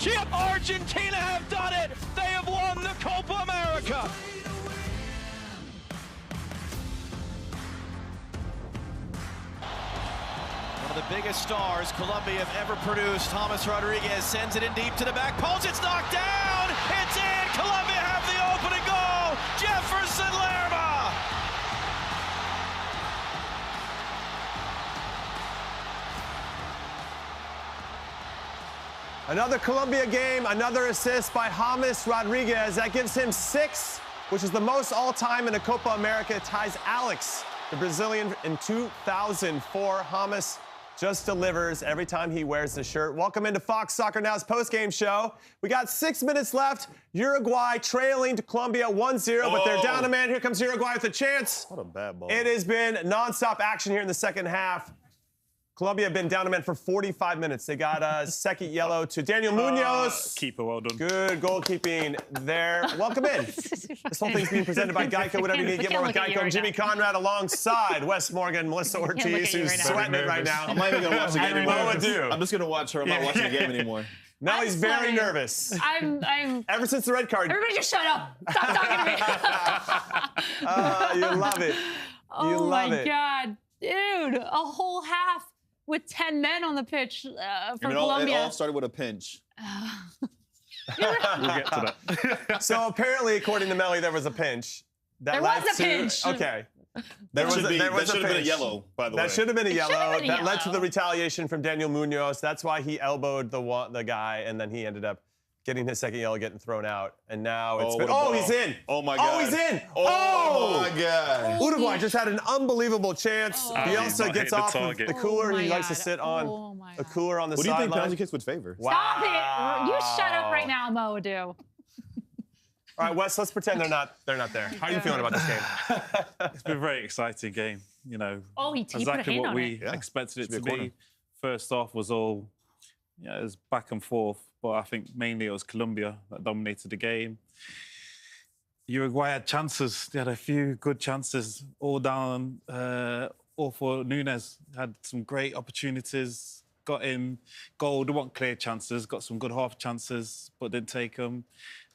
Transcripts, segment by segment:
championship. Argentina have done it. They have won the Copa America. One of the biggest stars Colombia have ever produced, James Rodriguez, sends it in deep to the back post. It's knocked down. It's in. Colombia have the opening goal. Jefferson Lerma. Another Colombia game, another assist by James Rodriguez. That gives him 6, which is the most all-time in a Copa America. It ties Alex, the Brazilian, in 2004. James just delivers every time he wears the shirt. Welcome into Fox Soccer Now's postgame show. We got 6 minutes left. Uruguay trailing to Colombia 1-0, but they're down a man. Here comes Uruguay with a chance. What a bad ball. It has been nonstop action here in the second half. Colombia have been down a man for 45 minutes. They got a second yellow to Daniel Munoz. Keeper, well done. Good goalkeeping there. Welcome in. This whole thing's being presented by GEICO. Whatever you need, get more with GEICO. And Jimmy Conrad alongside Wes Morgan, Melissa Ortiz, who's sweating it right now. I'm not even going to watch the game anymore. I'm just going to watch her. I'm not watching the game anymore. Now he's very nervous. I'm. Ever since the red card. Everybody just shut up. Stop talking to me. You love it. You love it. Oh, my God. Dude, a whole half with 10 men on the pitch for Colombia. It all started with a pinch. We'll get to that. So apparently, according to Melly, there was a pinch. There was a pinch. Okay. That should have been a yellow, by the way. That should have been a yellow. Been a that led yellow. to the retaliation from Daniel Munoz. That's why he elbowed the guy, and then he ended up getting his second yellow, getting thrown out. And now it's been. Oh, he's in. Oh, my God. Oh, he's in. Oh, my God. Uruguay just had an unbelievable chance. Bielsa gets off of the cooler. He likes to sit on a cooler on the sideline. What do you think penalty kicks would favor? Stop it. You shut up right now, Moadu. All right, Wes, let's pretend they're not there. How are you feeling about this game? It's been a very exciting game, you know. He put a exactly hand what on we it. expected it to be a corner. be. First off was all, it was back and forth, but I think mainly it was Colombia that dominated the game. Uruguay had chances. They had a few good chances, all down, all for Nunes. Had some great opportunities, got in goal. They weren't clear chances, got some good half chances, but didn't take them.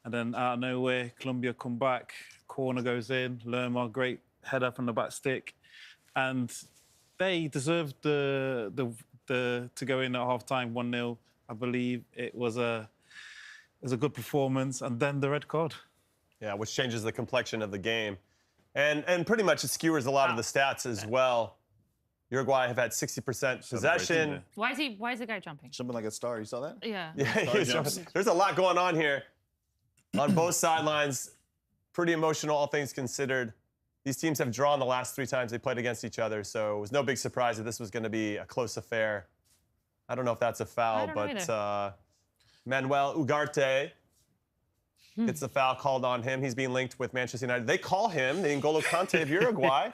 And then out of nowhere, Colombia come back, corner goes in, Lerma, great header from the back stick. And they deserved to go in at half-time, 1-0. I believe it was a good performance. And then the red card. Yeah, which changes the complexion of the game. And pretty much it skewers a lot of the stats as well. Uruguay have had 60% possession. Why is the guy jumping? Jumping like a star. You saw that? Yeah. Yeah, there's a lot going on here. On both sidelines, pretty emotional, all things considered. These teams have drawn the last 3 times they played against each other, so it was no big surprise that this was going to be a close affair. I don't know if that's a foul, but Manuel Ugarte gets the foul called on him. He's being linked with Manchester United. They call him the N'Golo Kante of Uruguay.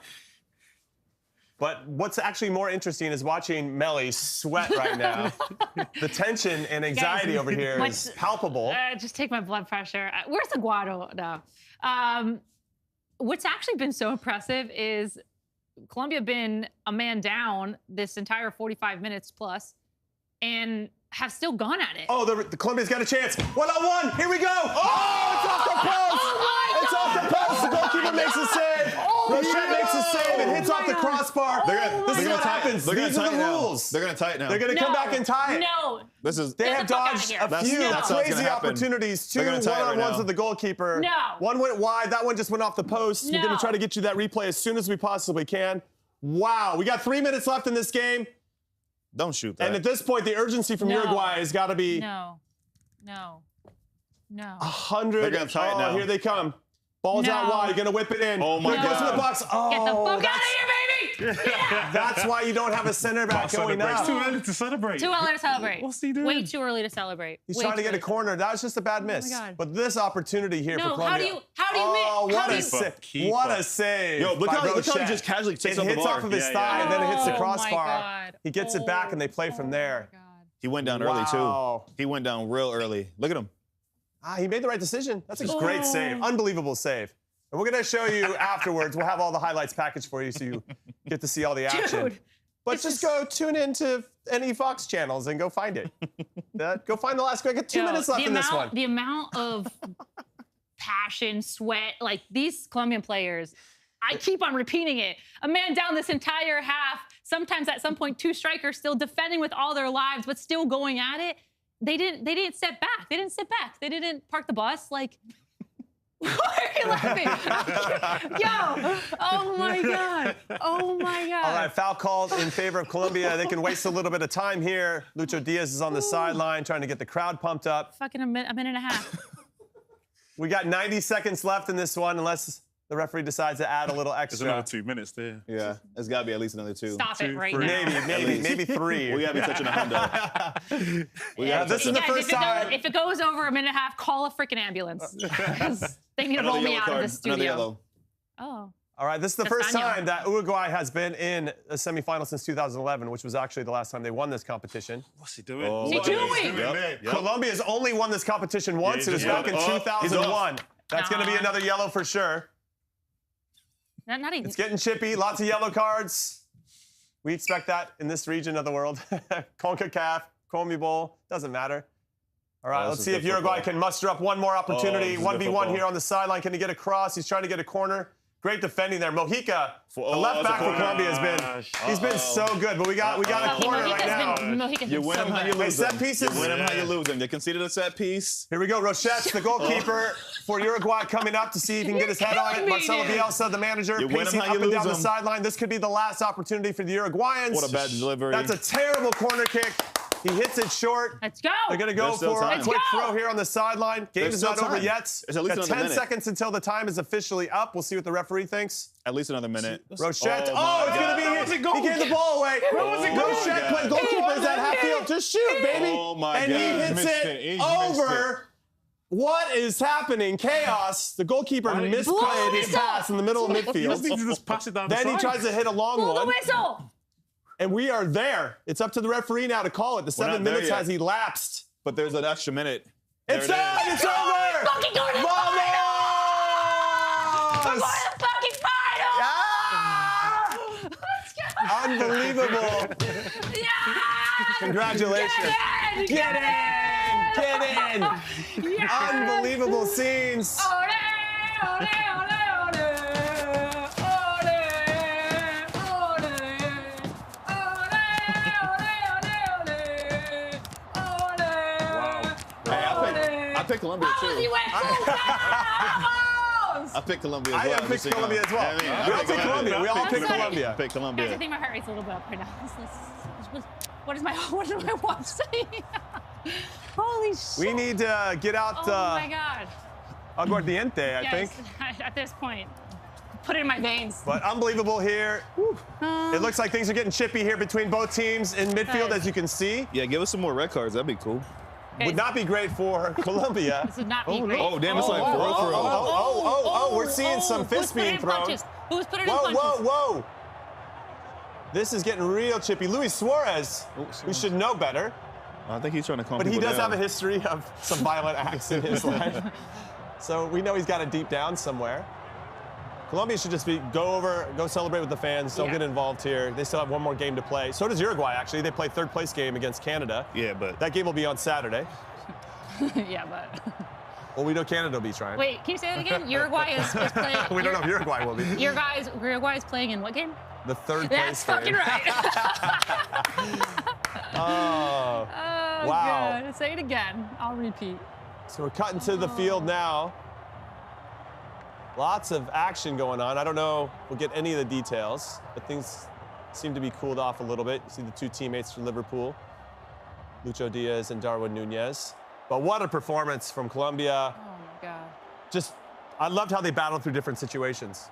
But what's actually more interesting is watching Melly sweat right now. The tension and anxiety over here is palpable. Just take my blood pressure. Where's Aguado now? What's actually been so impressive is Colombia been a man down this entire 45 minutes plus and have still gone at it. Oh, the Colombia's got a chance. 1-on-1. Here we go. Oh, it's off the post. It's off the post. The goalkeeper makes a save. Rochette makes a save and hits off the crossbar. This is what happens. These are the rules. They're going to tie it now. They're going to come back and tie it. No. They have dodged a few crazy opportunities. 2 one-on-ones with the goalkeeper. No. One went wide. That one just went off the post. We're going to try to get you that replay as soon as we possibly can. Wow. We got 3 minutes left in this game. Don't shoot that. And at this point, the urgency from Uruguay has got to be 100. They're going to tie it now. Here they come. Ball's out wide. You're going to whip it in. Oh, my God. Here goes to the box. Oh, Get the fuck out of here, baby! Yeah. That's why you don't have a center back going up. It's too early to celebrate. Too early to celebrate. What's he doing? Way too early to celebrate. He's trying to get a corner. That was just a bad miss. God. But this opportunity here for Colombia. How do you miss? What a save. Yo, look how he just casually takes it on the hits bar. off of his thigh, and then it hits the crossbar. God. He gets it back, and they play from there. He went down early, too. He went down real early. Look at him. He made the right decision. That's a great save. Unbelievable save. And we're going to show you afterwards. We'll have all the highlights packaged for you so you get to see all the action. Dude. But just go tune into any Fox channels and go find it. Go find the last. I got 2 minutes left in this one. The amount of passion, sweat, like these Colombian players, I keep on repeating it. A man down this entire half, sometimes at some point 2 strikers still defending with all their lives, but still going at it. They didn't step back. They didn't sit back. They didn't park the bus. Like, why are you laughing? Yo, oh my God. Oh my God. All right, foul called in favor of Colombia. They can waste a little bit of time here. Lucho Diaz is on the sideline trying to get the crowd pumped up. Fucking a minute and a half. We got 90 seconds left in this one, unless the referee decides to add a little extra. There's another 2 minutes there. Yeah, it's got to be at least another 2. Stop it right 3. now. Maybe 3. We got to be touching a hundo. This is the first time. If it goes over a minute and a half, call a freaking ambulance. They need to roll me out of the studio. Another yellow. Oh. All right, this is the first time that Uruguay has been in a semifinal since 2011, which was actually the last time they won this competition. What's he doing? Oh, What's he doing? Yep. Colombia's only won this competition once. It was back in 2001. That's going to be another yellow for sure. Not even. It's getting chippy. Lots of yellow cards. We expect that in this region of the world. CONCACAF, CONMEBOL, doesn't matter. All right, let's see if Uruguay can muster up one more opportunity. 1v1 here on the sideline. Can he get across? He's trying to get a corner. Great defending there. Mojica, the left back for Colombia, he's been so good, but we got a corner right now. You win them how you lose them. Set pieces. You win them how you lose them. They conceded a set piece. Here we go. Rochettes, the goalkeeper for Uruguay, coming up to see if he can get his head on it. Marcelo Bielsa, the manager, pacing up and down the sideline. This could be the last opportunity for the Uruguayans. What a bad delivery. That's a terrible corner kick. He hits it short. Let's go. They're going to go for a quick throw here on the sideline. Game is not over yet. There's at least got another 10 minute. seconds until the time is officially up. We'll see what the referee thinks. At least another minute. Rochette. Oh, it's going to be here. He gave the ball away. Rochette playing goalkeepers at half field. Just shoot, baby. Oh, my and God. he hits it over. What is happening? Chaos. The goalkeeper misplayed his pass in the middle of midfield. He just pass it down Then the he side. tries to hit a long Blow the one. whistle. And we are there. It's up to the referee now to call it. The 7 minutes has elapsed. But there's an extra minute. It's done! It's over! Fucking going to the Vamos! We're going to the fucking final! Ah! Let's go! Unbelievable. Yeah! Congratulations. Get in! Get in! Yes! Unbelievable scenes. Ole, ole, ole, ole. I picked Colombia too. I picked Colombia as well. I picked Colombia as well. We all picked Colombia. We all picked Colombia. Picked Colombia. Guys, I think my heart rate's a little bit up right now. What is my watch saying? Holy shit. We need to get out Oh my God. aguardiente, I think. At this point, put it in my veins. But unbelievable here. It looks like things are getting chippy here between both teams in midfield, as you can see. Yeah, give us some more red cards. That'd be cool. Would not be great for Colombia. This would not be great. Oh, damn, it's like for real. We're seeing some fists being thrown. Who's putting in punches? Whoa. This is getting real chippy. Luis Suarez, we should know better. I think he's trying to calm But he people does down. have a history of some violent acts in his life. So we know he's got it deep down somewhere. Colombia should just go celebrate with the fans. Don't get involved here. They still have one more game to play. So does Uruguay, actually. They play third place game against Canada. Yeah, but That game will be on Saturday. But. Well, we know Canada will be trying. Wait, can you say that again? Uruguay is playing. We don't know if Uruguay will be. Uruguay is playing in what game? The third That's place fucking game. right. Oh, Oh, wow. God. Say it again. I'll repeat. So we're cutting to the field now. Lots of action going on. I don't know if we'll get any of the details, but things seem to be cooled off a little bit. You see the 2 teammates from Liverpool, Lucho Diaz and Darwin Nunez. But what a performance from Colombia. Oh, my God. I loved how they battled through different situations,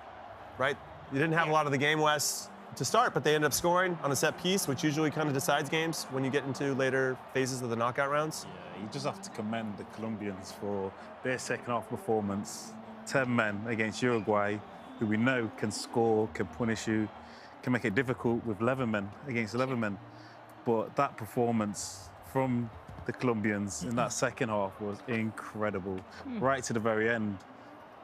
right? You didn't have a lot of the game, Wes, to start, but they ended up scoring on a set piece, which usually kind of decides games when you get into later phases of the knockout rounds. Yeah, you just have to commend the Colombians for their second half performance. 10 men against Uruguay, who we know can score, can punish you, can make it difficult with 11 men against 11 men. But that performance from the Colombians in that second half was incredible. Right to the very end,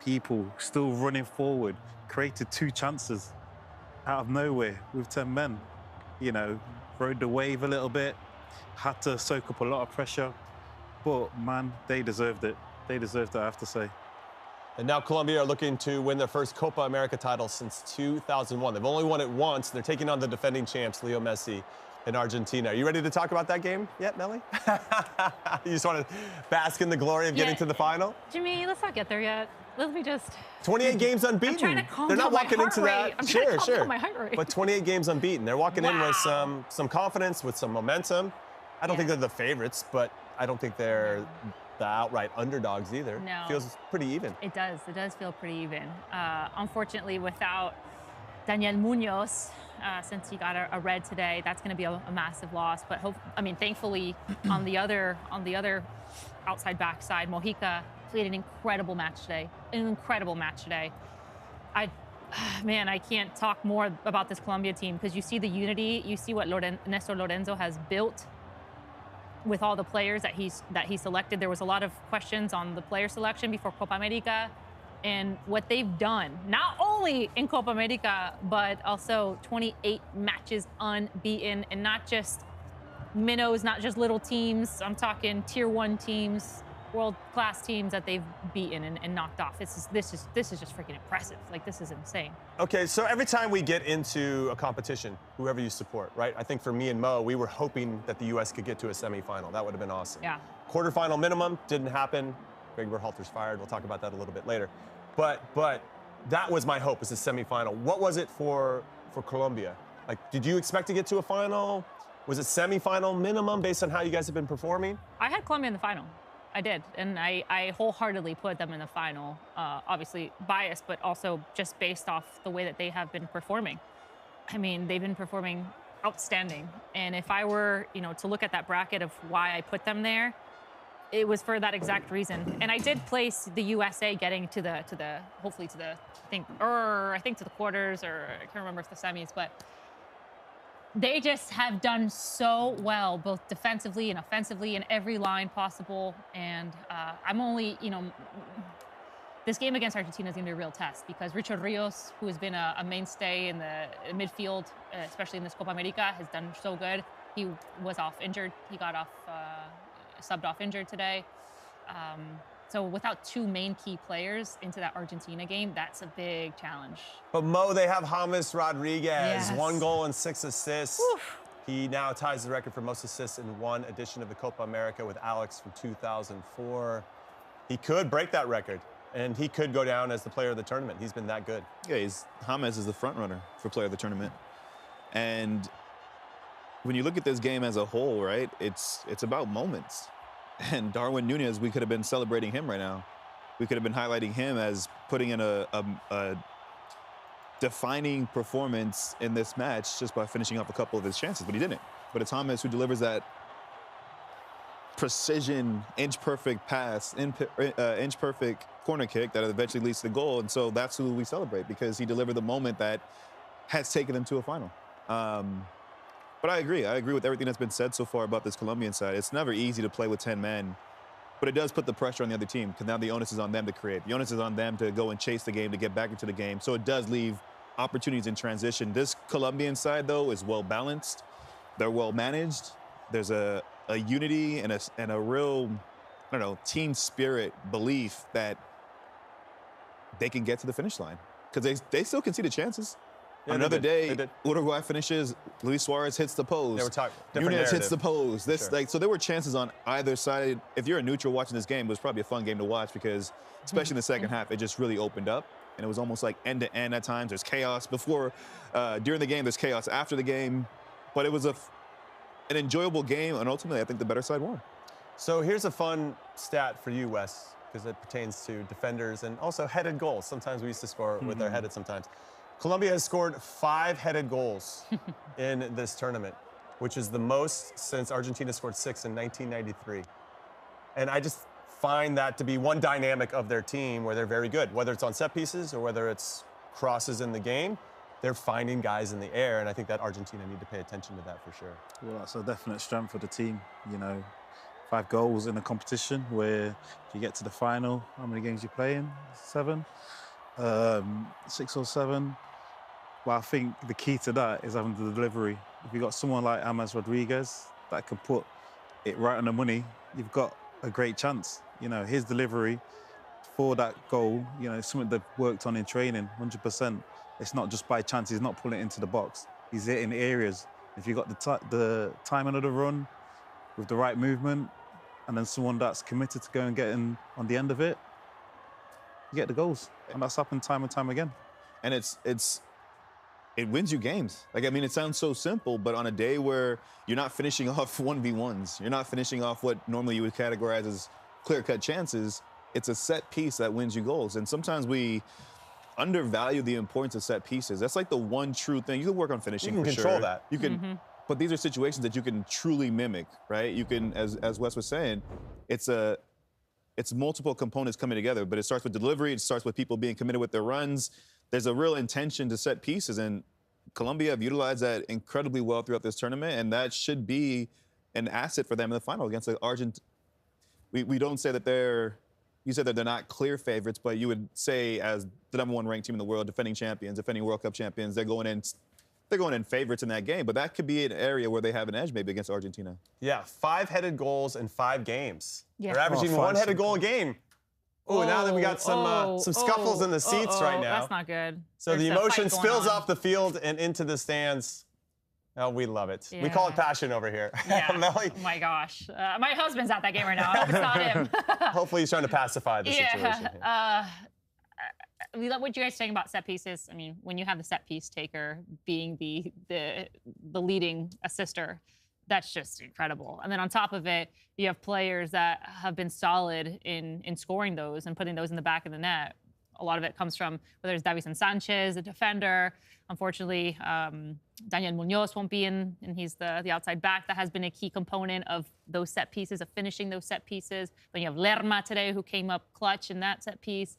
people still running forward, created 2 chances out of nowhere with 10 men. rode the wave a little bit, had to soak up a lot of pressure. But, man, they deserved it. They deserved it, I have to say. And now Colombia are looking to win their first Copa America title since 2001. They've only won it once. They're taking on the defending champs, Leo Messi, in Argentina. Are you ready to talk about that game yet, Melly? You just want to bask in the glory of getting to the final? Jimmy, let's not get there yet. Let me just... 28 games unbeaten. I'm trying to calm They're not down walking my into heart that. rate. I'm trying to calm down my heart rate. But 28 games unbeaten. They're walking in with some confidence, with some momentum. I don't think they're the favorites, but I don't think they're the outright underdogs either. No. Feels pretty even. It does. It does feel pretty even. Unfortunately, without Daniel Munoz, since he got a red today, that's going to be a massive loss. But thankfully, on the other outside backside, Mojica played an incredible match today. An incredible match today. I can't talk more about this Colombia team because you see the unity. You see what Nestor Lorenzo has built with all the players that he selected. There was a lot of questions on the player selection before Copa America, and what they've done, not only in Copa America, but also 28 matches unbeaten, and not just minnows, not just little teams. I'm talking tier 1 teams, world-class teams that they've beaten and knocked off. This is just freaking impressive. Like, this is insane. Okay, so every time we get into a competition, whoever you support, right? I think for me and Mo, we were hoping that the U.S. could get to a semifinal. That would have been awesome. Yeah. Quarterfinal minimum didn't happen. Greg Berhalter's fired. We'll talk about that a little bit later. But that was my hope, was a semifinal. What was it for Colombia? Like, did you expect to get to a final? Was it semifinal minimum based on how you guys have been performing? I had Colombia in the final. I did, and I wholeheartedly put them in the final. Obviously biased, but also just based off the way that they have been performing. I mean, they've been performing outstanding. And if I were, to look at that bracket of why I put them there, it was for that exact reason. And I did place the USA getting to the hopefully to the I think to the quarters, or I can't remember if the semis, but they just have done so well, both defensively and offensively, in every line possible. And I'm only, this game against Argentina is going to be a real test because Richard Rios, who has been a mainstay in the midfield, especially in this Copa America, has done so good. He was off injured. He got off, subbed off injured today. So without two main key players into that Argentina game, that's a big challenge. But Mo, they have James Rodriguez, Yes. 1 goal and 6 assists. Oof. He now ties the record for most assists in one edition of the Copa America with Alex from 2004. He could break that record, and he could go down as the player of the tournament. He's been that good. Yeah, James is the front runner for player of the tournament. And when you look at this game as a whole, right, it's about moments. And Darwin Núñez, we could have been celebrating him right now. We could have been highlighting him as putting in a defining performance in this match just by finishing off a couple of his chances, but he didn't. But it's James who delivers that precision, inch-perfect pass, inch-perfect corner kick that eventually leads to the goal. And so that's who we celebrate, because he delivered the moment that has taken them to a final. But I agree. I agree with everything that's been said so far about this Colombian side. It's never easy to play with 10 men, but it does put the pressure on the other team, because now the onus is on them to create. The onus is on them to go and chase the game, to get back into the game. So it does leave opportunities in transition. This Colombian side, though, is well-balanced. They're well-managed. There's a unity and a real, I don't know, team spirit belief that they can get to the finish line, because they still conceded chances. Yeah, Another day, did. Uruguay finishes, Luis Suarez hits the post. They were talking different Núñez hits narrative. the post. Sure. So there were chances on either side. If you're a neutral watching this game, it was probably a fun game to watch, because especially in the second half, it just really opened up. And it was almost like end-to-end at times. There's chaos during the game. There's chaos after the game. But it was an enjoyable game, and ultimately, I think the better side won. So here's a fun stat for you, Wes, because it pertains to defenders and also headed goals. Sometimes we used to score with our headed sometimes. Colombia has scored 5 headed goals in this tournament, which is the most since Argentina scored 6 in 1993. And I just find that to be one dynamic of their team where they're very good, whether it's on set pieces or whether it's crosses in the game. They're finding guys in the air, and I think that Argentina need to pay attention to that for sure. Well, that's a definite strength of the team. 5 goals in a competition where if you get to the final, how many games you play in? 7? 6 or 7. Well, I think the key to that is having the delivery. If you've got someone like James Rodriguez that can put it right on the money, you've got a great chance. You know, his delivery for that goal, you know, something they've worked on in training, 100%. It's not just by chance. He's not pulling it into the box. He's hitting areas. If you've got the timing of the run with the right movement, and then someone that's committed to go and get in on the end of it, you get the goals. And that's happened time and time again. And it wins you games. Like, I mean, it sounds so simple, but on a day where you're not finishing off 1v1s, you're not finishing off what normally you would categorize as clear-cut chances, it's a set piece that wins you goals. And sometimes we undervalue the importance of set pieces. That's like the one true thing. You can work on finishing, you can for control sure. that. You can, but these are situations that you can truly mimic, right? You can, as Wes was saying, it's multiple components coming together, but it starts with delivery, it starts with people being committed with their runs. There's a real intention to set pieces, and Colombia have utilized that incredibly well throughout this tournament, and that should be an asset for them in the final against the Argentina. We don't say that you said that they're not clear favorites, but you would say as the #1 ranked team in the world, defending champions, defending World Cup champions, they're going in favorites in that game, but that could be an area where they have an edge maybe against Argentina. Yeah, 5 headed goals in 5 games. Yeah. They're averaging 1 headed goal a game. Oh, now that we got some scuffles in the seats right now. That's not good. So There's the a fight emotion going spills on. off the field and into the stands. Oh, we love it. We Yeah. call it passion over here. Yeah. Melly, Oh my gosh. My husband's at that game right now. I hope it's not him. hopefully he's trying to pacify the situation. Yeah. We love what you guys saying about set pieces. I mean, when you have the set piece taker being the leading assister, that's just incredible. And then on top of it, you have players that have been solid in scoring those and putting those in the back of the net. A lot of it comes from whether it's Davison Sanchez, a defender. Unfortunately, Daniel Munoz won't be in, and he's the outside back. That has been a key component of those set pieces, of finishing those set pieces. Then you have Lerma today, who came up clutch in that set piece.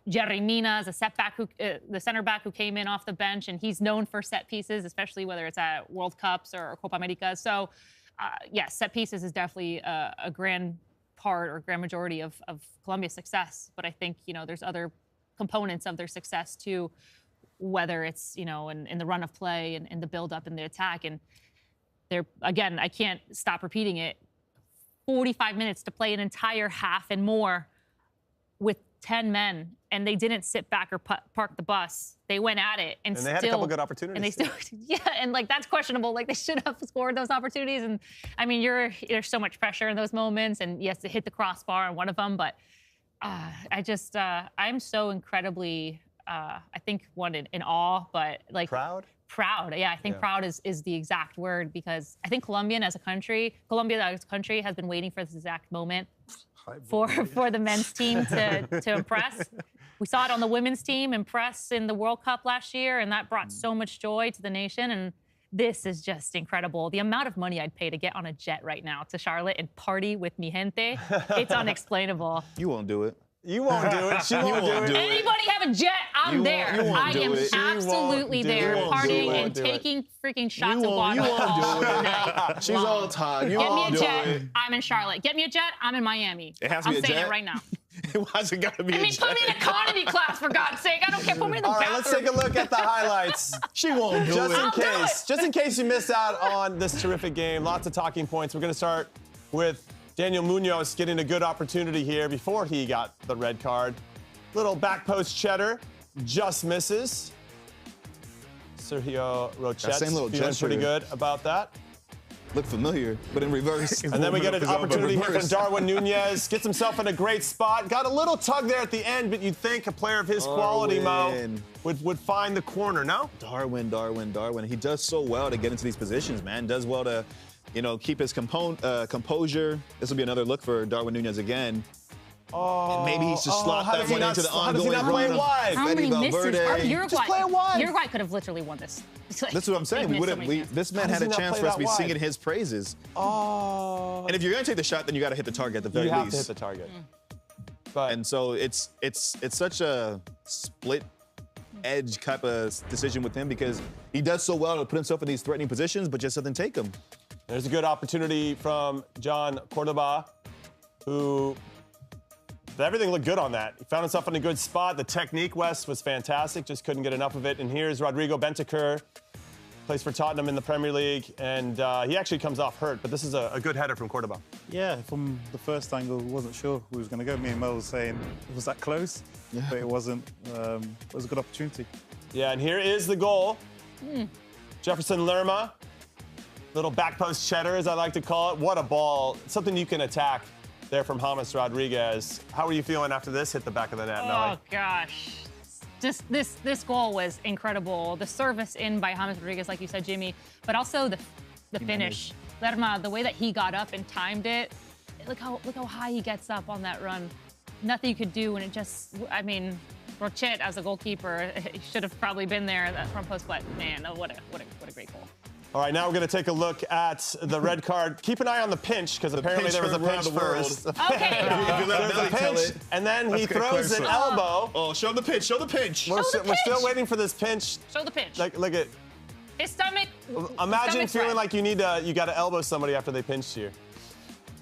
Jerry Mina is a the center back who came in off the bench, and he's known for set pieces, especially whether it's at World Cups or Copa America. So, yes, set pieces is definitely a grand part or grand majority of Colombia's success. But I think, there's other components of their success too, whether it's, in the run of play and in the build-up and the attack. And they're, again, I can't stop repeating it, 45 minutes to play an entire half and more with 10 men, and they didn't sit back or park the bus. They went at it, and they had a couple good opportunities. And they still, and that's questionable. Like, they should have scored those opportunities. And I mean, there's so much pressure in those moments, and yes, to hit the crossbar on one of them. But I'm so incredibly, I think in awe, but like Proud. Proud, yeah. I think proud is the exact word, because I think Colombia as a country has been waiting for this exact moment for the men's team to impress. We saw it on the women's team impress in the World Cup last year, and that brought so much joy to the nation. And this is just incredible. The amount of money I'd pay to get on a jet right now to Charlotte and party with mi gente, it's unexplainable. You won't do it. You won't do it. She won't do it. Anybody have a jet? I'm there. I am absolutely there, partying and taking freaking shots of water all night. She's all tired. Get me a jet. I'm in Charlotte. Get me a jet. I'm in Miami. It has to be a jet? I'm saying it right now. Why's it got to be a jet? Put me in economy class, for God's sake. I don't care. Put me in the bathroom. All right, let's take a look at the highlights. She won't do it. Just in case you missed out on this terrific game, lots of talking points. We're going to start with Daniel Munoz getting a good opportunity here before he got the red card. Little back post cheddar, just misses. Sergio Rochet's feeling pretty good about that. Look familiar, but in reverse. And then we get an opportunity here from Darwin Nunez. Gets himself in a great spot. Got a little tug there at the end, but you'd think a player of his quality, Mo, would find the corner, no? Darwin. He does so well to get into these positions, man. Does well to, keep his composure. This will be another look for Darwin Nunez again. And maybe he's just slot that one into the ongoing run. How many misses? Just play it wide. Uruguay could have literally won this. That's what I'm saying. This man had a chance for us to be singing his praises. Oh. And if you're going to take the shot, then you got to hit the target at the very least. You have to hit the target. And so it's such a split edge type of decision with him, because he does so well to put himself in these threatening positions, but just doesn't take them. There's a good opportunity from John Cordoba, who Everything looked good on that. He found himself in a good spot. The technique, Wes, was fantastic. Just couldn't get enough of it. And here's Rodrigo Bentancur. Plays for Tottenham in the Premier League. And he actually comes off hurt, but this is a good header from Cordoba. Yeah, from the first angle, wasn't sure who was going to go. Me and Mo was saying it was that close, but it wasn't. It was a good opportunity. Yeah, and here is the goal. Jefferson Lerma. Little back post cheddar, as I like to call it. What a ball. Something you can attack there from James Rodriguez. How are you feeling after this hit the back of the net, Melly? Oh, gosh. Just this goal was incredible. The service in by James Rodriguez, like you said, Jimmy, but also the finish. Lerma, the way that he got up and timed it, look how high he gets up on that run. Nothing you could do, and it just, I mean, Rochet as a goalkeeper, he should have probably been there at that front post, but man, what a great goal. All right, now we're going to take a look at the red card. Keep an eye on the pinch, because apparently there was a pinch first. Okay. If you let Melly tell it. And then he throws an elbow. Oh, show the pinch. Show the pinch. We're still waiting for this pinch. Show the pinch. Look at. His stomach. Imagine feeling like you got to elbow somebody after they pinched you.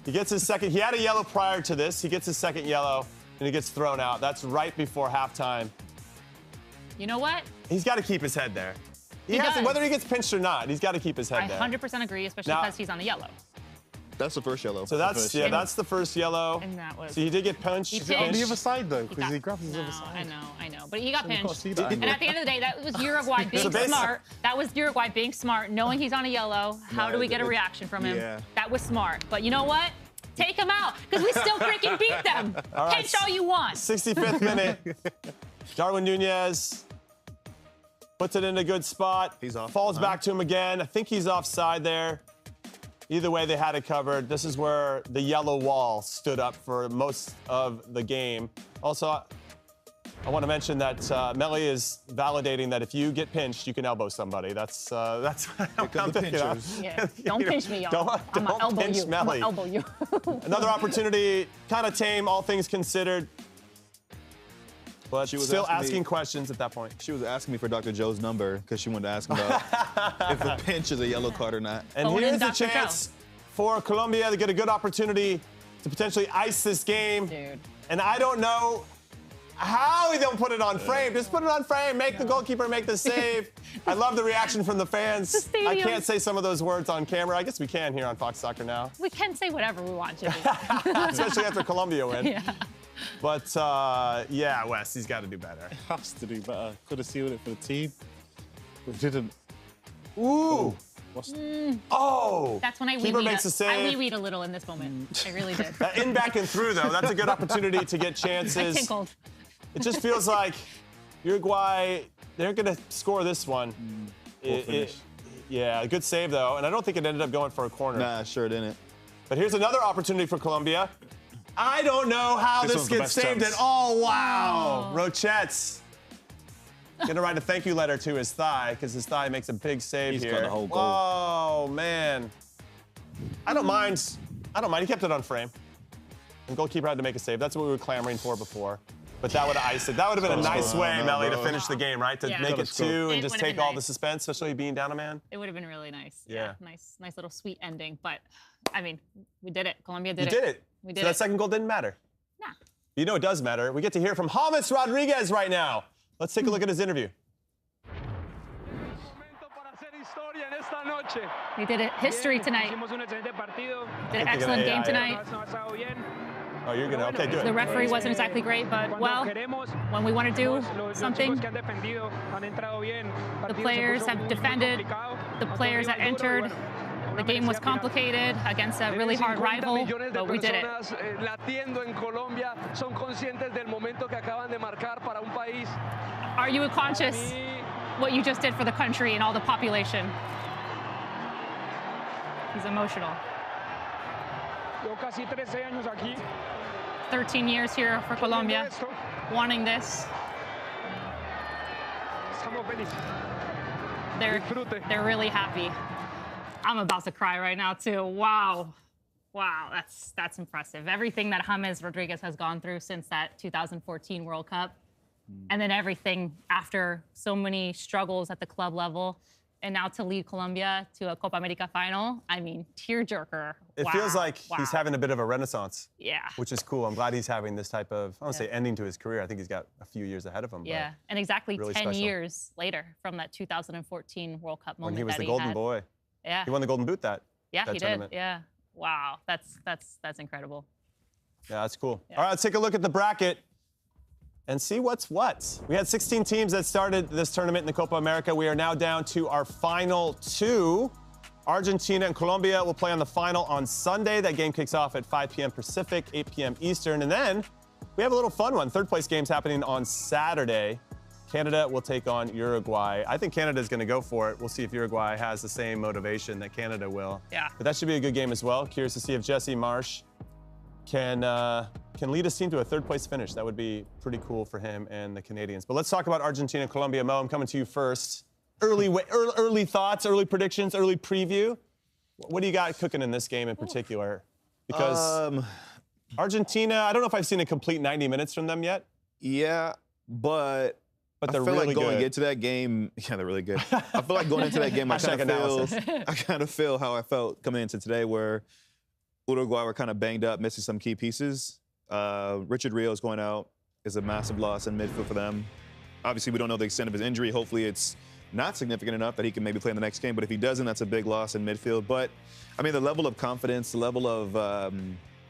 He gets his second. He had a yellow prior to this. He gets his second yellow, and he gets thrown out. That's right before halftime. You know what? He's got to keep his head there. He does. Whether he gets pinched or not, he's got to keep his head there. I 100% agree, especially because he's on the yellow. That's the first yellow. So that's the first yellow. And that was. So he did get punched. Is it on the other side though? Because he grabs his other side. I know. But he got pinched. See that And at the end of the day, that was Uruguay being smart. That was Uruguay being smart, knowing he's on a yellow. How do we get a reaction from him? Yeah. That was smart. But you know what? Take him out, because we still freaking beat them. Pinch all you want. 65th minute. Darwin Nunez puts it in a good spot. He's off. Falls back to him again. I think he's offside there. Either way, they had it covered. This is where the yellow wall stood up for most of the game. Also, I want to mention that Melly is validating that if you get pinched, you can elbow somebody. That's what I'm thinking of. Yeah. Don't pinch me, y'all. I'm gonna elbow you. Melly. I'm gonna elbow you. Another opportunity, kind of tame, all things considered. But she was still asking questions at that point. She was asking me for Dr. Joe's number because she wanted to ask him about if the pinch is a yellow card or not. And here's a chance for Colombia to get a good opportunity to potentially ice this game. Dude. And I don't know how he don't put it on frame. Just put it on frame. Make the goalkeeper make the save. I love the reaction from the fans. I can't say some of those words on camera. I guess we can here on Fox Soccer Now. We can say whatever we want, Jimmy. Especially after Colombia win. Yeah. But, yeah, Wes, he's got to do better. Has to do better. Could have sealed it for the team, but didn't. Ooh. Oh. That's when I Keeper makes a save. I wee-weed a little in this moment. I really did. In, back, and through, though. That's a good opportunity to get chances. I tinkled. It just feels like Uruguay, they're going to score this one. Yeah, a good save, though. And I don't think it ended up going for a corner. Nah, sure didn't. But here's another opportunity for Colombia. I don't know how this gets saved at all. Wow. Rochet's going to write a thank you letter to his thigh because his thigh makes a big save He's here. got the whole goal. Oh, man. I don't mind. He kept it on frame. And goalkeeper had to make a save. That's what we were clamoring for before. But that would have iced it. That would have been a nice way, Melly, to finish the game, right? To make it 2 and just take all the suspense, especially being down a man. It would have been really nice. Yeah. Nice little sweet ending. But, I mean, we did it. Colombia did it. You did it. We did so it. that second goal didn't matter. Nah. You know it does matter. We get to hear from James Rodriguez right now. Let's take a look at his interview. We did it. History tonight. Did an excellent game tonight. Oh, you're gonna, okay, do it. The referee wasn't exactly great, but, well, when we want to do something, the players have defended, the players that entered. The game was complicated against a really hard rival, but we did it. Are you conscious what you just did for the country and all the population? He's emotional. 13 years here for Colombia, wanting this. They're really happy. I'm about to cry right now too. Wow, that's impressive. Everything that James Rodriguez has gone through since that 2014 World Cup, and then everything after so many struggles at the club level. And now to lead Colombia to a Copa America final, I mean, tearjerker. It feels like he's having a bit of a renaissance. Yeah. Which is cool. I'm glad he's having this type of, I don't say ending to his career. I think he's got a few years ahead of him. Yeah, and exactly really 10 special. years later from that 2014 World Cup moment When he was that the golden had. boy. Yeah. He won the Golden Boot that Yeah, he tournament. did. Yeah. Wow, that's incredible. Yeah, that's cool. Yeah. All right, let's take a look at the bracket and see what's what. We had 16 teams that started this tournament in the Copa America. We are now down to our final 2. Argentina and Colombia will play on the final on Sunday. That game kicks off at 5 p.m. Pacific, 8 p.m. Eastern. And then we have a little fun one. Third place game's happening on Saturday. Canada will take on Uruguay. I think Canada's going to go for it. We'll see if Uruguay has the same motivation that Canada will. Yeah. But that should be a good game as well. Curious to see if Jesse Marsh can lead his team to a third-place finish. That would be pretty cool for him and the Canadians. But let's talk about Argentina, Colombia. Mo, I'm coming to you first. Early thoughts, early predictions, early preview. What do you got cooking in this game in particular? Because Argentina, I don't know if I've seen a complete 90 minutes from them yet. Yeah, but they're I feel really like going good. into that game, yeah, they're really good. I feel like going into that game, I kind of feel how I felt coming into today, where Uruguay were kind of banged up, missing some key pieces. Richard Rios going out is a massive loss in midfield for them. Obviously, we don't know the extent of his injury. Hopefully, it's not significant enough that he can maybe play in the next game. But if he doesn't, that's a big loss in midfield. But, I mean, the level of confidence, the level of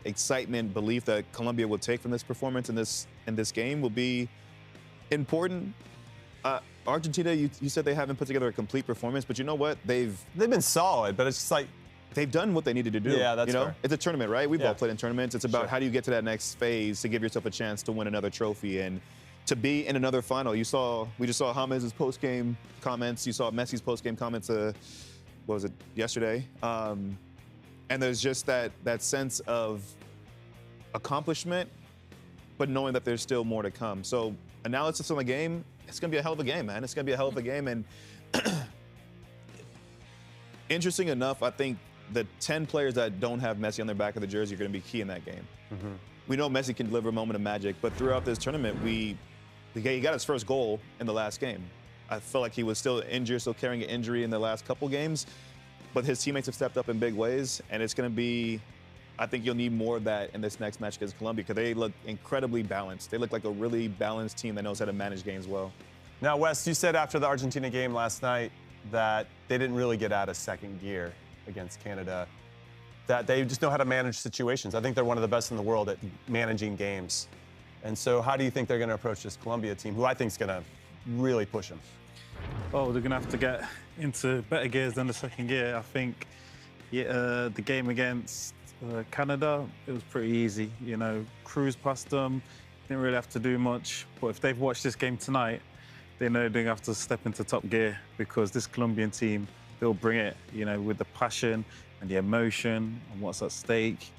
excitement, belief that Colombia will take from this performance in this game will be important. Argentina, you said they haven't put together a complete performance, but you know what? They've been solid, but it's just like they've done what they needed to do. Yeah, that's fair. It's a tournament, right? We've Yeah. all played in tournaments. It's about Sure. how do you get to that next phase to give yourself a chance to win another trophy and to be in another final. We just saw James' post-game comments. You saw Messi's post-game comments. What was it, yesterday? And there's just that sense of accomplishment, but knowing that there's still more to come. So analysis on the game, it's gonna be a hell of a game, man. It's gonna be a hell of a game. And interesting enough, I think the 10 players that don't have Messi on their back of the jersey are going to be key in that game. Mm-hmm. We know Messi can deliver a moment of magic, but throughout this tournament, he got his first goal in the last game. I felt like he was still injured, still carrying an injury in the last couple games, but his teammates have stepped up in big ways, and it's going to be, I think you'll need more of that in this next match against Colombia because they look incredibly balanced. They look like a really balanced team that knows how to manage games well. Now, Wes, you said after the Argentina game last night that they didn't really get out of second gear against Canada, that they just know how to manage situations. I think they're one of the best in the world at managing games. And so how do you think they're going to approach this Colombia team, who I think is going to really push them? Oh, they're going to have to get into better gears than the second gear. I think the game against Canada, it was pretty easy. You know, cruise past them, didn't really have to do much. But if they've watched this game tonight, they know they have to step into top gear because this Colombian team, they'll bring it, you know, with the passion and the emotion and what's at stake,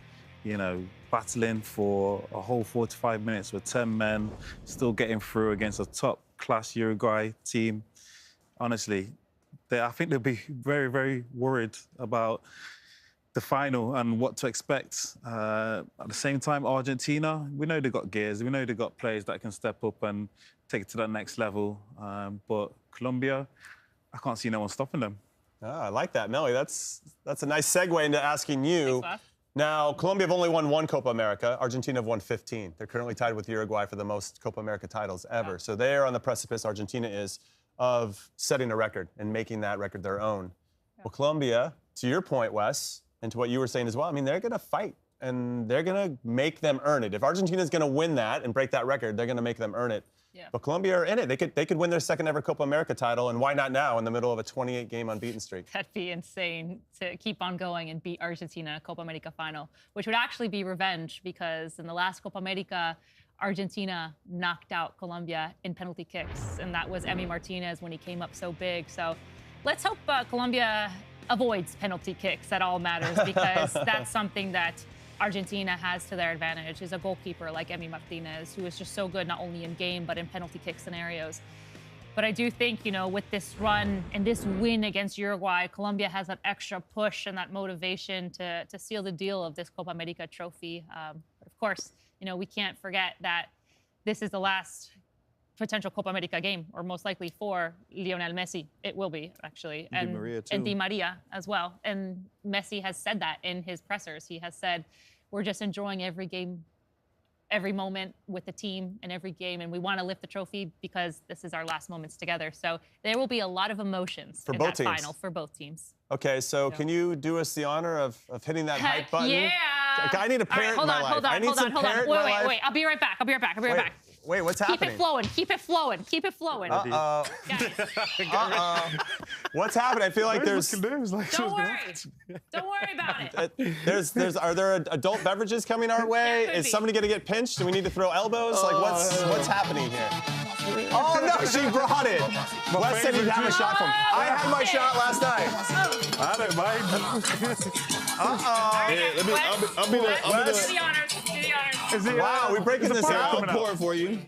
you know, battling for a whole 45 minutes with 10 men, still getting through against a top-class Uruguay team. Honestly, I think they'll be very, very worried about the final and what to expect. At the same time, Argentina, we know they've got gears. We know they've got players that can step up and take it to that next level. But Colombia, I can't see no one stopping them. Oh, I like that, Melly. That's a nice segue into asking you. Thanks, Wes. Now, Colombia have only won 1 Copa America. Argentina have won 15. They're currently tied with Uruguay for the most Copa America titles ever. Yeah. So they are on the precipice, Argentina is, of setting a record and making that record their own. Yeah. Well, Colombia, to your point, Wes, and to what you were saying as well, I mean, they're going to fight and they're going to make them earn it. If Argentina's going to win that and break that record, they're going to make them earn it. Yeah. But Colombia are in it. They could win their second ever Copa America title, and why not now in the middle of a 28-game unbeaten streak? That'd be insane to keep on going and beat Argentina in a Copa America final, which would actually be revenge because in the last Copa America, Argentina knocked out Colombia in penalty kicks, and that was Emi Martinez when he came up so big. So let's hope Colombia avoids penalty kicks. That all matters because that's something that Argentina has to their advantage, is a goalkeeper like Emi Martinez, who is just so good not only in game but in penalty kick scenarios. But I do think, you know, with this run and this win against Uruguay, Colombia has that extra push and that motivation to seal the deal of this Copa America trophy. But of course, you know, we can't forget that this is the last potential Copa America game, or most likely for Lionel Messi. It will be, actually. Maria, too. And Di Maria as well. And Messi has said that in his pressers. He has said, we're just enjoying every game, every moment with the team and every game, and we want to lift the trophy because this is our last moments together. So there will be a lot of emotions for in both that teams. final for both teams. Okay, so can you do us the honor of hitting that hype button? Yeah. I need a parent in my life. Hold on. Wait. I'll be right back. Wait, what's happening? Keep it flowing. Uh-oh. What's happening? I feel like there's... Don't worry about it. Are there adult beverages coming our way? Is somebody going to get pinched? Do we need to throw elbows? Like, what's happening here? Oh, no, she brought it. Wes said he'd have a shot from. I had my shot last night. I don't mind. I'll be the honors. Wow, we're breaking this out. I'll pour it for you.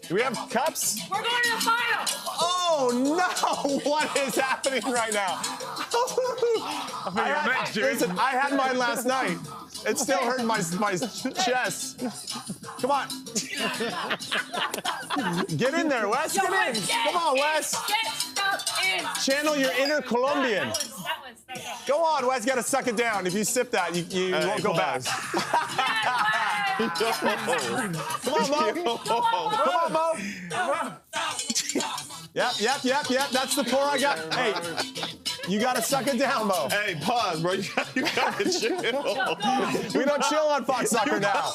Do we have cups? We're going to the final. Oh, no. What is happening right now? Listen, I had mine last night. It still hurt my chest. Come on. Get in there, Wes. Get in. Come on, Wes. Channel your inner Colombian. Go on, Wes. Got to suck it down. If you sip that, you won't go back. Come on, Mo. Come on, Mo. Yep. That's the pour I got. Hey, you got to suck it down, Mo. Hey, pause, bro. You gotta chill. We don't chill on Fox Soccer now.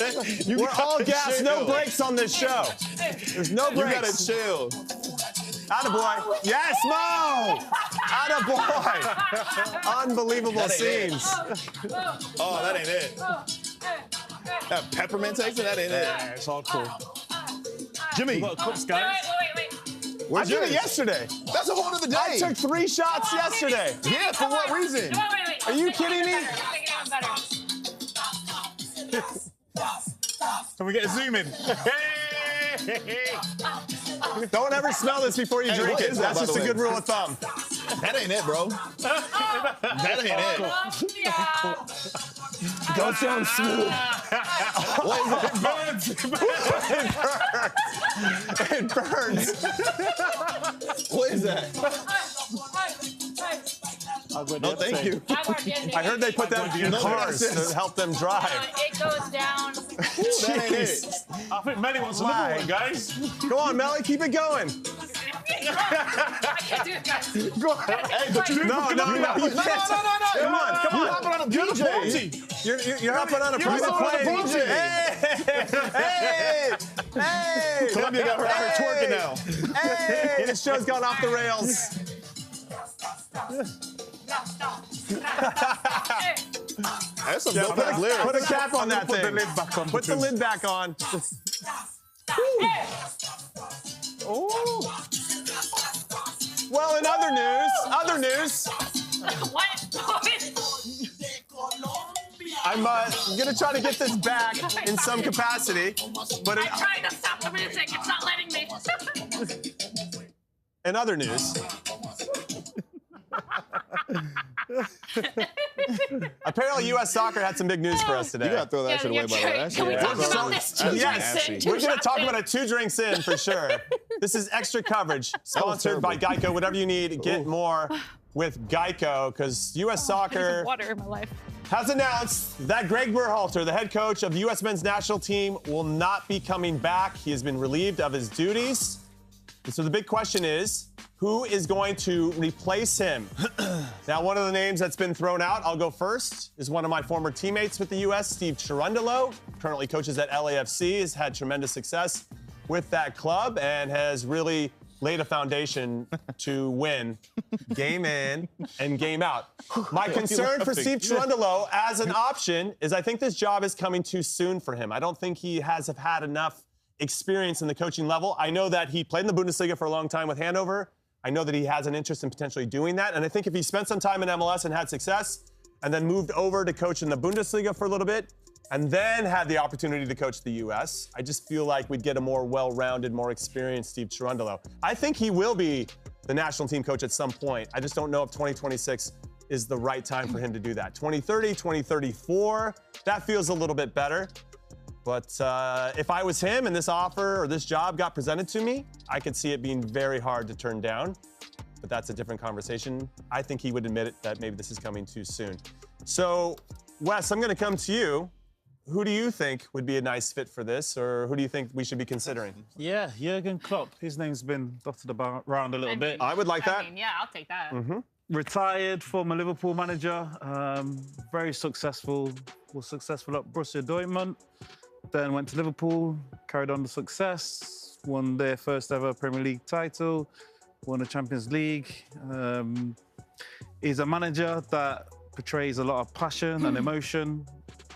We're all gas, no breaks on this show. There's no breaks. You gotta chill. Attaboy. Yes, Mo! Attaboy. Unbelievable scenes. Oh, that ain't it. That peppermint taste, that ain't it. It's all cool. Jimmy. Cups, guys. Wait. I did it yesterday. That's a whole other day. I took 3 shots yesterday. Yeah, for what reason? Wait. Are you kidding me? Can we get a zoom in? Don't ever smell this before you drink it. That's just a good rule of thumb. That ain't it, bro. That ain't it. Don't sound smooth. It burns. What is that? No, thank you. I heard they put that in cars to help them drive. It goes down. That ain't it. I think Melly wants another one, guys. Go on, Melly, keep it going. I can't do it, guys. Go ahead. Hey, but you No. You can't. Come on. You're hopping on a PJ. You're hopping on a private plane. Hey! Colombia got her out here twerking now. Hey! This show's gone off the rails. That's some dope ass lyrics. Put a cap on that thing. Put the lid back on. Put the lid back on. Ooh. Well, in other news. I'm gonna try to get this back in some capacity, but I'm trying to stop the music. It's not letting me. in other news. Apparently, U.S. Soccer had some big news for us today. You gotta throw that shit away, by the way. Can we talk about this? Yes, we're going to talk about it 2 drinks in for sure. This is extra coverage, sponsored by GEICO. Whatever you need, get more with GEICO, because U.S. Soccer Water in my life. has announced that Greg Berhalter, the head coach of the U.S. men's national team, will not be coming back. He has been relieved of his duties. And so the big question is, who is going to replace him? Now, one of the names that's been thrown out, I'll go first, is one of my former teammates with the U.S., Steve Cherundolo. Currently coaches at LAFC, has had tremendous success with that club and has really laid a foundation to win game in and game out. My concern for Steve Cherundolo as an option is I think this job is coming too soon for him. I don't think he has had enough experience in the coaching level. I know that he played in the Bundesliga for a long time with Hanover. I know that he has an interest in potentially doing that. And I think if he spent some time in MLS and had success and then moved over to coach in the Bundesliga for a little bit and then had the opportunity to coach the U.S., I just feel like we'd get a more well-rounded, more experienced Steve Cherundolo. I think he will be the national team coach at some point. I just don't know if 2026 is the right time for him to do that. 2030, 2034, that feels a little bit better. But if I was him and this offer or this job got presented to me, I could see it being very hard to turn down. But that's a different conversation. I think he would admit it that maybe this is coming too soon. So, Wes, I'm going to come to you. Who do you think would be a nice fit for this, or who do you think we should be considering? Yeah, Jurgen Klopp. His name's been dotted around a little bit. I would like that. I mean, yeah, I'll take that. Retired, former Liverpool manager, very successful, was successful at Borussia Dortmund, then went to Liverpool, carried on the success, won their first ever Premier League title, won the Champions League. He's a manager that portrays a lot of passion and emotion.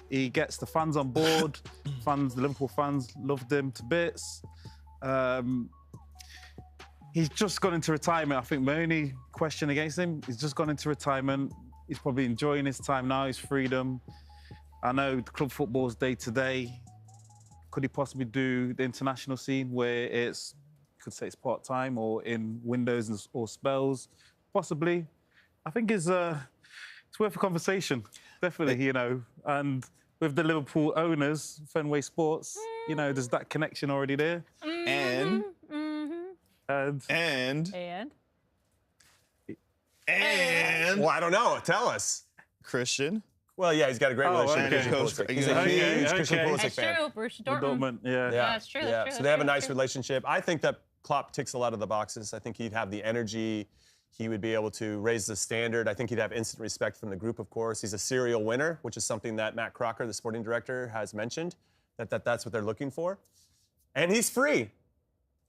He gets the fans on board. The Liverpool fans loved him to bits. He's just gone into retirement. I think my only question against him, he's just gone into retirement. He's probably enjoying his time now, his freedom. I know the club football's day to day. Could he possibly do the international scene where it's, you could say it's part-time or in windows or spells? Possibly. I think it's worth a conversation, definitely, you know. And with the Liverpool owners, Fenway Sports, you know, there's that connection already there. And Well, I don't know. Tell us. Christian. Well, yeah, he's got a great relationship. He's a huge Christian Pulisic That's fan. true. Borussia Dortmund. Yeah. That's true. That's true. So they have a nice relationship. I think that Klopp ticks a lot of the boxes. I think he'd have the energy. He would be able to raise the standard. I think he'd have instant respect from the group, of course. He's a serial winner, which is something that Matt Crocker, the sporting director, has mentioned, that's what they're looking for. And he's free.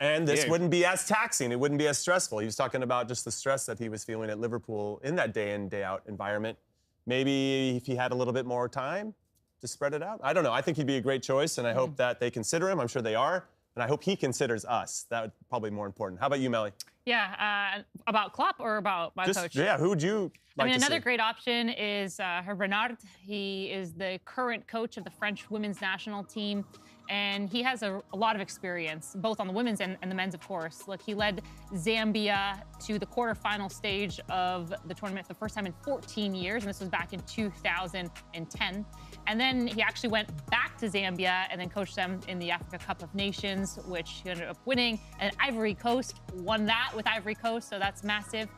And this wouldn't be as taxing. It wouldn't be as stressful. He was talking about just the stress that he was feeling at Liverpool in that day in, day out environment. Maybe if he had a little bit more time to spread it out. I don't know. I think he'd be a great choice, and I hope that they consider him. I'm sure they are. And I hope he considers us. That would probably be more important. How about you, Melly? Yeah, about Klopp or about my coach? Yeah, who would you like to another see? great option is Renard. He is the current coach of the French women's national team, and he has a lot of experience, both on the women's and the men's, of course. Look, he led Zambia to the quarterfinal stage of the tournament for the first time in 14 years, and this was back in 2010. And then he actually went back to Zambia and then coached them in the Africa Cup of Nations, which he ended up winning. And Ivory Coast won that with Ivory Coast, so that's massive.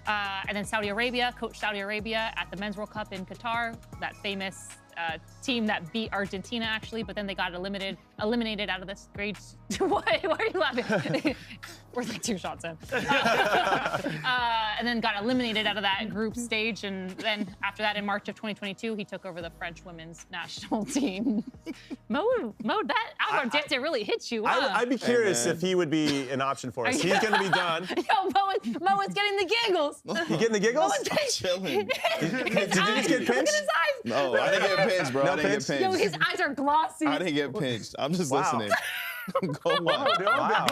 And then Saudi Arabia, coached Saudi Arabia at the Men's World Cup in Qatar, that famous team that beat Argentina, actually, but then they got eliminated out of this grade. Why are you laughing? We're like 2 shots in. And then got eliminated out of that group stage. And then after that, in March of 2022, he took over the French women's national team. Mo, that Albert Dente really hits you, huh? I'd be curious if he would be an option for us. He's going to be done. Yo, Mo is getting the giggles. You getting the giggles? I'm chilling. Did you just get pinched? Look at his eyes. No, I didn't get pinched, bro. No I didn't pinch? get Yo, pinched. his eyes are glossy. I didn't get pinched. I'm just listening. Go on. Wow.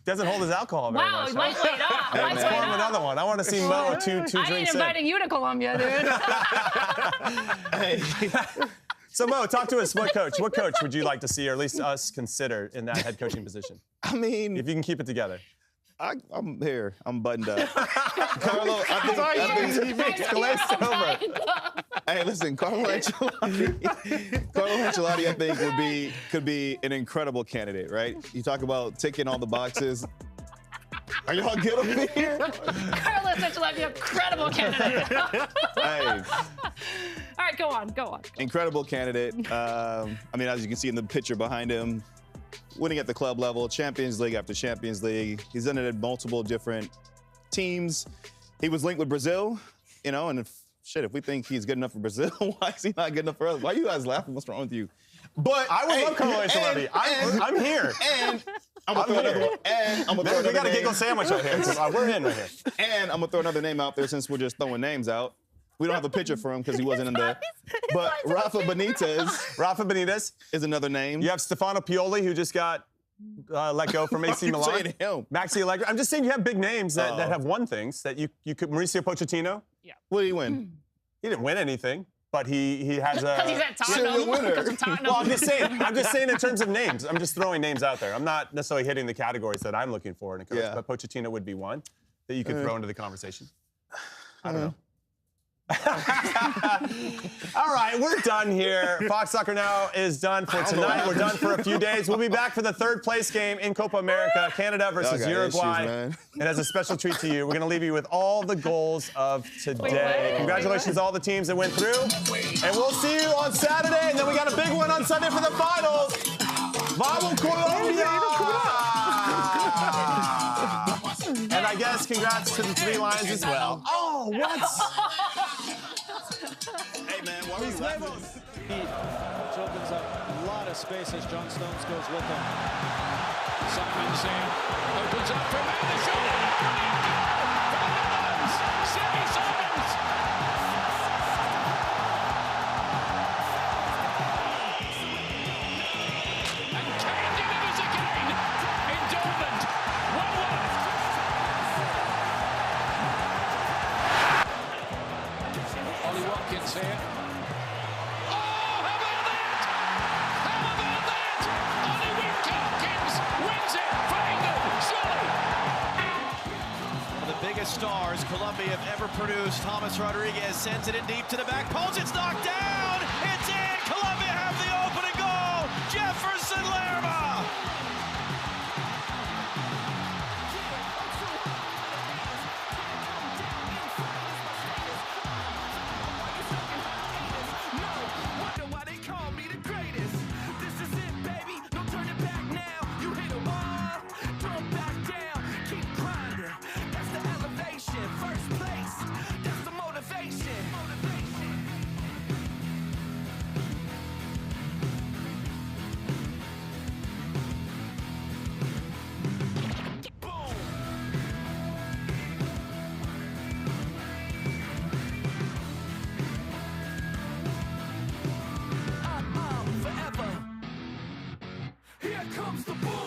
Doesn't hold his alcohol very Wow, much. Huh? lightweight up. Let's Lightweight pour him up. another one. I want to see Mo with two I ain't drinks in. inviting you to Colombia, dude. So Mo, talk to us. What coach would you like to see, or at least us consider in that head coaching position? I mean, If you can keep it together. I'm here. I'm buttoned up. Carlo, I think hey, listen, Carlo Ancelotti, I think could be an incredible candidate, right? You talk about ticking all the boxes. Are y'all good over here? Carlos Ancelotti, incredible candidate. Hey, All right, go on. incredible candidate. I mean, as you can see in the picture behind him, winning at the club level, Champions League after Champions League. He's done it at multiple different teams. He was linked with Brazil, you know, and if we think he's good enough for Brazil, why is he not good enough for us? Why are you guys laughing? What's wrong with you? But I would love Carlo Ancelotti. I'm here. And I'm gonna throw another one. And I'm gonna throw We another got a name. giggle sandwich right here. We're in right here. And I'm gonna throw another name out there since we're just throwing names out. We don't have a picture for him because he wasn't in the. But Rafa Benitez is another name. You have Stefano Pioli, who just got let go from AC Milan. Saying him. Maxi Allegri. I'm just saying you have big names that have won things that you could. Mauricio Pochettino. What did he win? He didn't win anything, but he has a. Because he's at Tottenham. Serial winner. Because of Tottenham. Well, I'm just saying in terms of names. I'm just throwing names out there. I'm not necessarily hitting the categories that I'm looking for in a coach, Yeah. but Pochettino would be one that you could throw into the conversation. I don't know. All right, we're done here. Fox Soccer Now is done for tonight. We're done for a few days. We'll be back for the third place game in Copa America, Canada versus Uruguay. And as a special treat to you, we're going to leave you with all the goals of today. Congratulations to all the teams that went through. And we'll see you on Saturday. And then we got a big one on Sunday for the finals. Vamos Colombia! And I guess congrats to the 3 Lions as well. Oh, what? Hey, man, why are we laughing? Which opens up a lot of space as John Stones goes with him. Simon's in, opens up for Madison. Sammy Simons. And Kane delivers again in Dortmund. 1-1. Ollie Watkins here. Stars Colombia have ever produced. James Rodriguez sends it in deep to the back post. It's knocked down. It's in. Colombia have the opening goal. Jefferson Lerma. Wonder why they call me the greatest. This is it, baby. No turning back now. You hit a wall. Don't back down. Keep grinding. That's the elevation. First place. That's the motivation. Boom. Forever. Here comes the boom.